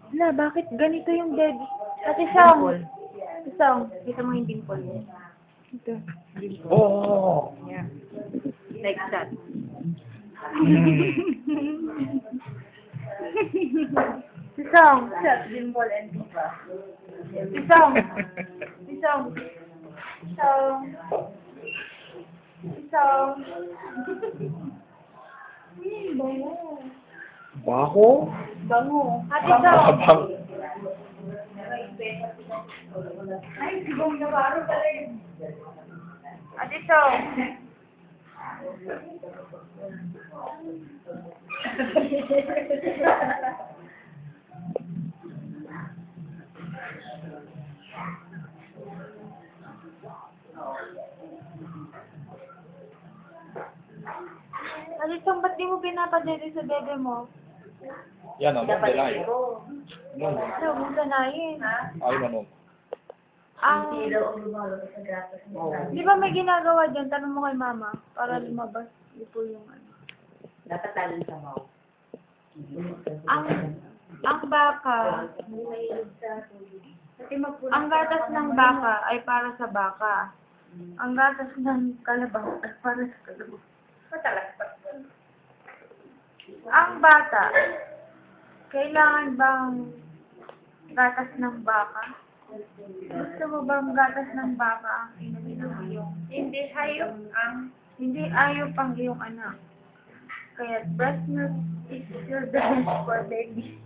Wala, bakit ganito yung baby? Ate Song. Ate Song, kita mo yung dimple mo. Ito. Oh! Yeah. Like that. Si Song. Dimple and diva. Si Song. Si Song. Si Song. Si Song. Bango. Baho? Bango. Ate Song. Abang. Ay, sigong Navarro pala yun. Ate Song. Ate Song, ba't di mo pinapadede sa bebe mo? Yan ano, delay. Ano? Ano, kung sanayin. Ay, ano? Di ba may ginagawa dyan? Tanong mo kay mama para lumabas. Di po yung ano. Dapat talon sa mouth. Ang baka, ang gatas ng baka ay para sa baka. Ang gatas ng kalabaw ay para sa kalabaw. Ang bata, kailangan bang gatas ng baka? Gusto mo bang gatas ng baka ang inumin ng iyong? Hindi hayop hindi hayop ang iyong anak. Kaya breast milk is still the best for baby.